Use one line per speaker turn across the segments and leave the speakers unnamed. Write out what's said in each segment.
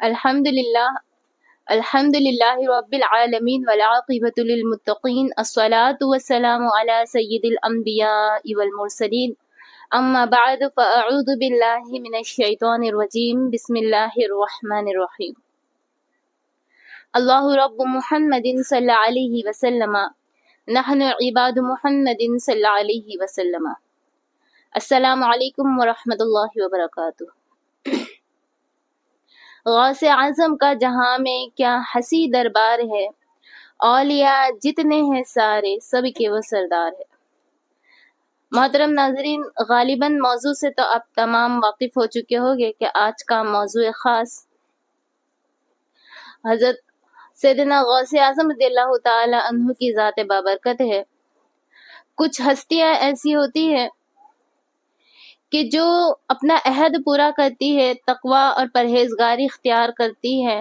الحمد للہ رب العالمین والعاقبۃ للمتقین الصلاۃ والسلام علی سید الانبیاء والمرسلین اما بعد فاعوذ باللہ من الشیطان الرجیم بسم اللہ الرحمن الرحیم اللہ رب محمد صلی علیہ وسلم نحن عباد محمد صلی علیہ وسلم۔ السلام علیکم ورحمۃ اللہ وبرکاتہ۔ غوث اعظم کا جہاں میں کیا حسی دربار ہے، اولیاء جتنے ہیں سارے سب کے وہ سردار ہے۔ محترم ناظرین، غالباً موضوع سے تو آپ تمام واقف ہو چکے ہوگے کہ آج کا موضوع خاص حضرت سیدنا غوث اعظم رضی اللہ تعالی عنہ کی ذات بابرکت ہے۔ کچھ ہستیاں ایسی ہوتی ہیں کہ جو اپنا عہد پورا کرتی ہے، تقوی اور پرہیزگاری اختیار کرتی ہے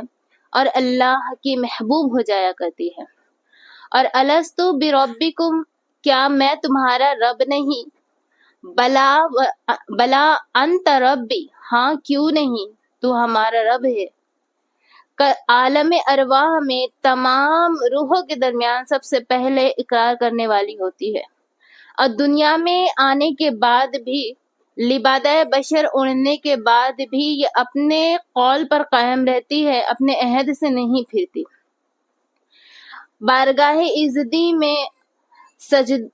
اور اللہ کی محبوب ہو جایا کرتی ہے۔ اور الستُ بربکم، کیا میں تمہارا رب نہیں؟ بلا انت ربی، ہاں کیوں نہیں، تو ہمارا رب ہے۔ عالم ارواح میں تمام روحوں کے درمیان سب سے پہلے اقرار کرنے والی ہوتی ہے، اور دنیا میں آنے کے بعد بھی، لبادہ بشر اڑنے کے بعد بھی یہ اپنے قول پر قائم رہتی ہے، اپنے عہد سے نہیں پھرتی۔ بارگاہ عزتی میں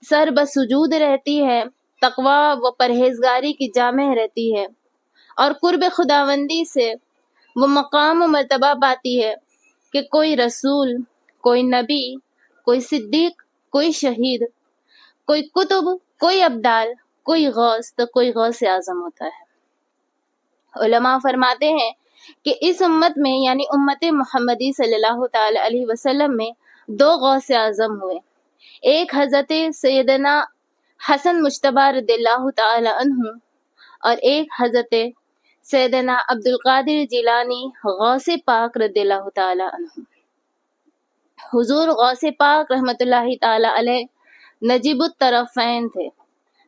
سر بسجود رہتی ہے، تقوی و پرہیزگاری کی جامع رہتی ہے، اور قرب خداوندی سے وہ مقام و مرتبہ پاتی ہے کہ کوئی رسول، کوئی نبی، کوئی صدیق، کوئی شہید، کوئی کتب، کوئی ابدال، کوئی غوث، تو کوئی غوث اعظم ہوتا ہے۔ علماء فرماتے ہیں کہ اس امت میں یعنی امت محمدی صلی اللہ تعالی علیہ وسلم میں دو غوث اعظم ہوئے، ایک حضرت سیدنا حسن مجتبی رضی اللہ تعالی عنہ اور ایک حضرت سیدنا عبد القادر جیلانی غوث پاک رضی اللہ تعالی عنہ۔ حضور غوث پاک رحمۃ اللہ تعالی علیہ نجیب الطرفین تھے،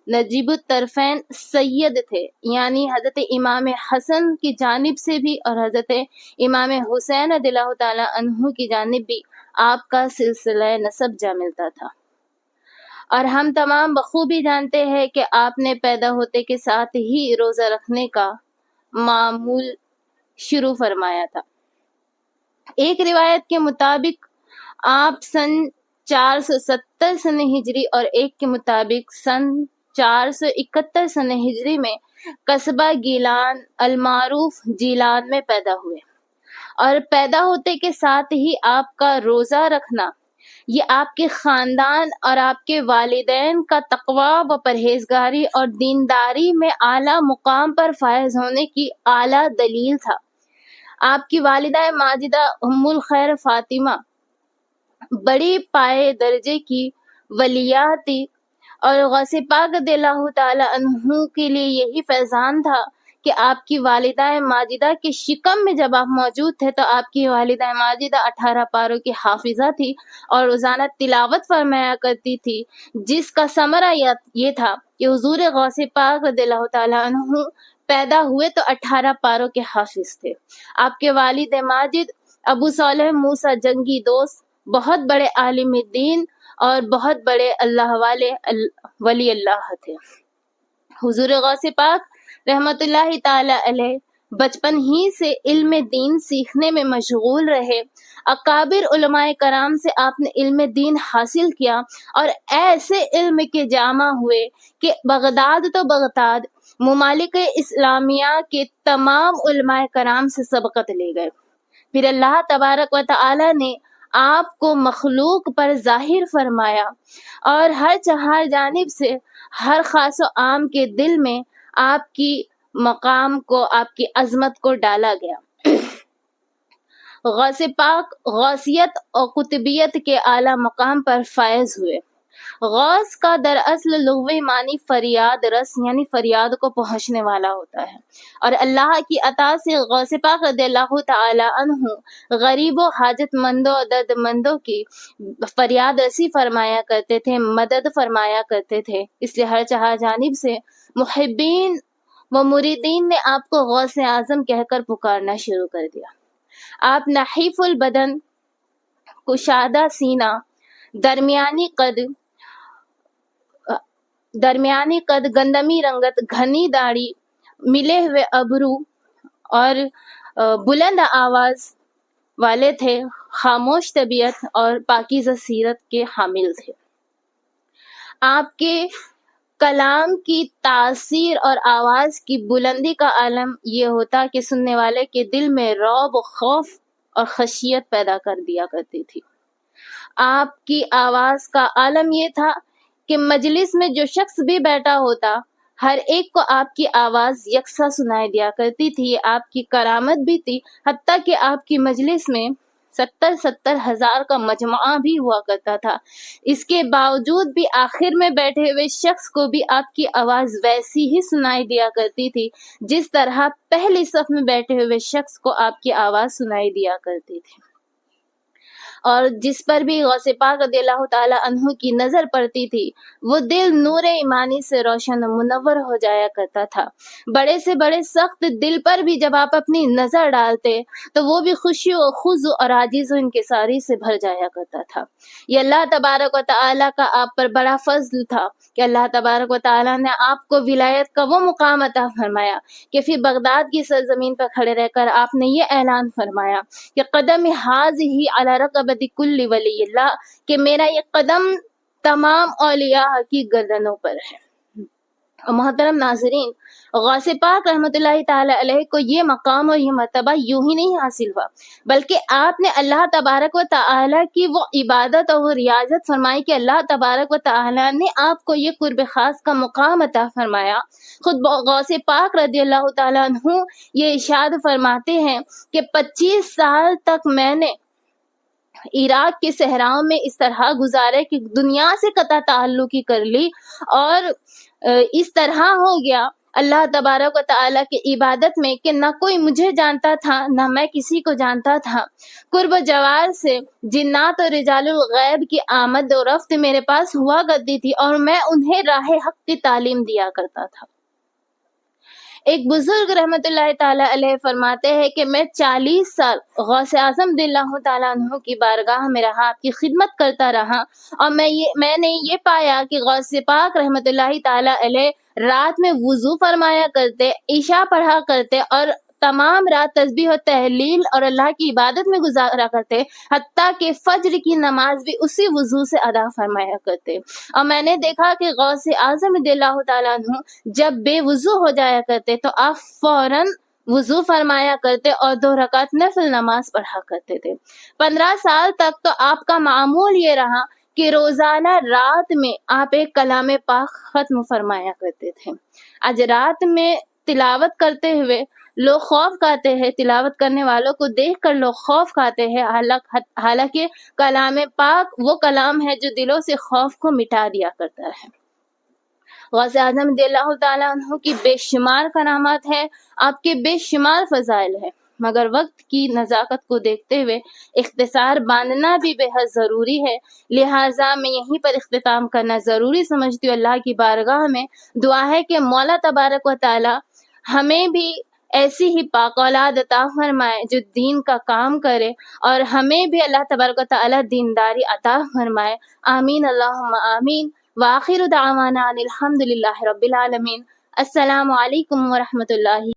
نجیب الطرفین سید تھے، یعنی حضرت امام حسن کی جانب سے بھی اور حضرت امام حسین رضی اللہ تعالی عنہ کی جانب بھی آپ کا سلسلہ نسب جا ملتا تھا۔ اور ہم تمام بخوبی جانتے ہیں کہ آپ نے پیدا ہوتے کے ساتھ ہی روزہ رکھنے کا معمول شروع فرمایا تھا۔ ایک روایت کے مطابق آپ سن 470 سن ہجری اور ایک کے مطابق سن 471 سن ہجری میں قصبہ گیلان المعروف جیلان میں پیدا ہوئے، اور پیدا ہوتے کے ساتھ ہی آپ کا روزہ رکھنا یہ آپ کے خاندان اور آپ کے والدین کا تقوی و پرہیزگاری اور دینداری میں اعلیٰ مقام پر فائز ہونے کی اعلیٰ دلیل تھا۔ آپ کی والدہ ماجدہ ام الخیر فاطمہ بڑی پائے درجے کی ولیہ تھی، اور غوث پاک رضی اللہ تعالی عنہ کے لیے یہی فیضان تھا کہ آپ کی والدہ ماجدہ کے شکم میں جب آپ موجود تھے تو آپ کی والدہ ماجدہ 18 پاروں کی حافظہ تھی اور روزانہ تلاوت فرمایا کرتی تھی، جس کا ثمرہ یہ تھا کہ حضور غوث پاک رضی اللہ تعالی عنہ پیدا ہوئے تو 18 پاروں کے حافظ تھے۔ آپ کے والد ماجد ابو صالح موسیٰ جنگی دوست بہت بڑے عالم دین اور بہت بڑے اللہ والے ولی اللہ تھے۔ حضور غوث پاک رحمت اللہ تعالی علیہ بچپن ہی سے علم دین سیکھنے میں مشغول رہے۔ اکابر علماء کرام سے آپ نے علم دین حاصل کیا اور ایسے علم کے جامع ہوئے کہ بغداد تو بغداد، ممالک اسلامیہ کے تمام علماء کرام سے سبقت لے گئے۔ پھر اللہ تبارک و تعالی نے آپ کو مخلوق پر ظاہر فرمایا اور ہر چہار جانب سے ہر خاص و عام کے دل میں آپ کی مقام کو، آپ کی عظمت کو ڈالا گیا۔ غوث پاک غوثیت اور قطبیت کے اعلیٰ مقام پر فائز ہوئے۔ غوث کا دراصل لغوی معنی فریاد رس یعنی فریاد کو پہنچنے والا ہوتا ہے، اور اللہ کی عطا سے غوث پاک رضی اللہ تعالی عنہ غریب و حاجت مندوں اور درد مندوں کی فریاد رسی فرمایا کرتے تھے، مدد فرمایا کرتے تھے، اس لیے ہر چہار جانب سے محبین و مریدین نے آپ کو غوث اعظم کہہ کر پکارنا شروع کر دیا۔ آپ نحیف البدن، کشادہ سینہ، درمیانی قد، گندمی رنگت، گھنی داڑھی، ملے ہوئے ابرو اور بلند آواز والے تھے، خاموش طبیعت اور پاکیزہ سیرت کے حامل تھے۔ آپ کے کلام کی تاثیر اور آواز کی بلندی کا عالم یہ ہوتا کہ سننے والے کے دل میں رعب و خوف اور خشیت پیدا کر دیا کرتی تھی۔ آپ کی آواز کا عالم یہ تھا کہ مجلس میں جو شخص بھی بیٹھا ہوتا، ہر ایک کو آپ کی آواز یکساں سنائی دیا کرتی تھی۔ یہ آپ کی کرامت بھی تھی، حتیٰ کہ آپ کی مجلس میں 70,000 کا مجموعہ بھی ہوا کرتا تھا۔ اس کے باوجود بھی آخر میں بیٹھے ہوئے شخص کو بھی آپ کی آواز ویسی ہی سنائی دیا کرتی تھی جس طرح پہلی صف میں بیٹھے ہوئے شخص کو آپ کی آواز سنائی دیا کرتی تھی۔ اور جس پر بھی غوث پاک رضی اللہ تعالی عنہ کی نظر پڑتی تھی وہ دل نور ایمانی سے روشن و منور ہو جایا کرتا تھا۔ بڑے سے بڑے سخت دل پر بھی جب آپ اپنی نظر ڈالتے تو وہ بھی خوشی و خضوع اور عاجز و انکساری سے بھر جایا کرتا تھا۔ یہ اللہ تبارک و تعالی کا آپ پر بڑا فضل تھا کہ اللہ تبارک و تعالی نے آپ کو ولایت کا وہ مقام عطا فرمایا کہ پھر بغداد کی سرزمین پر کھڑے رہ کر آپ نے یہ اعلان فرمایا کہ قدم حاذہ علی رقبۃ کل ولی اللہ، کہ میرا یہ قدم تمام اولیاء کی گردنوں پر ہے۔ اور محترم ناظرین، غوث پاک رحمۃ اللہ تعالی علیہ کو یہ مقام اور یہ مرتبہ یوں ہی نہیں حاصل ہوا، بلکہ آپ نے اللہ تبارک و تعالی کی وہ عبادت اور وہ ریاضت فرمائی کہ اللہ تبارک و تعالی نے آپ کو یہ قرب خاص کا مقام عطا فرمایا۔ خود غوث پاک رضی اللہ تعالی عنہ یہ ارشاد فرماتے ہیں کہ 25 سال تک میں نے عراق کے صحراؤں میں اس طرح گزارے کہ دنیا سے قطع تعلق ہی کر لی، اور اس طرح ہو گیا اللہ تبارک و تعالیٰ کی عبادت میں کہ نہ کوئی مجھے جانتا تھا نہ میں کسی کو جانتا تھا۔ قرب و جوار سے جنات اور رجال الغیب کی آمد و رفت میرے پاس ہوا کرتی تھی اور میں انہیں راہ حق کی تعلیم دیا کرتا تھا۔ ایک بزرگ رحمت اللہ تعالی علیہ فرماتے ہیں کہ میں 40 سال غوث اعظم رضی اللہ تعالی عنہ کی بارگاہ میں رہا، آپ کی خدمت کرتا رہا، اور میں نے یہ پایا کہ غوث پاک رحمت اللہ تعالی علیہ رات میں وضو فرمایا کرتے، عشاء پڑھا کرتے اور تمام رات تسبیح و تحلیل اور اللہ کی عبادت میں گزارا کرتے، حتیٰ کہ فجر کی نماز بھی اسی وضو سے ادا فرمایا کرتے۔ اور میں نے دیکھا کہ غوث اعظم رضی اللہ تعالیٰ عنہ جب بے وضو ہو جایا کرتے تو آپ فوراً وضو فرمایا کرتے اور 2 رکعت نفل نماز پڑھا کرتے تھے۔ 15 سال تک تو آپ کا معمول یہ رہا کہ روزانہ رات میں آپ ایک کلام پاک ختم فرمایا کرتے تھے۔ آج رات میں تلاوت کرتے ہوئے لوگ خوف کھاتے ہیں، تلاوت کرنے والوں کو دیکھ کر لوگ خوف کھاتے ہیں، حالانکہ کلام پاک وہ کلام ہے جو دلوں سے خوف کو مٹا دیا کرتا ہے۔ غوث اعظم رضی اللہ تعالیٰ عنہ کی بے شمار کرامات ہے، آپ کے بے شمار فضائل ہیں، مگر وقت کی نزاکت کو دیکھتے ہوئے اختصار باندھنا بھی بے حد ضروری ہے، لہٰذا میں یہیں پر اختتام کرنا ضروری سمجھتی ہوں۔ اللہ کی بارگاہ میں دعا ہے کہ مولا تبارک و تعالی ہمیں بھی ایسی ہی پاک اولاد عطا فرمائے جو دین کا کام کرے، اور ہمیں بھی اللہ تبارک و تعالی دینداری عطا فرمائے۔ آمین اللہم آمین۔ وآخر دعوانا ان الحمد للہ رب العالمین۔ السلام علیکم ورحمۃ اللہ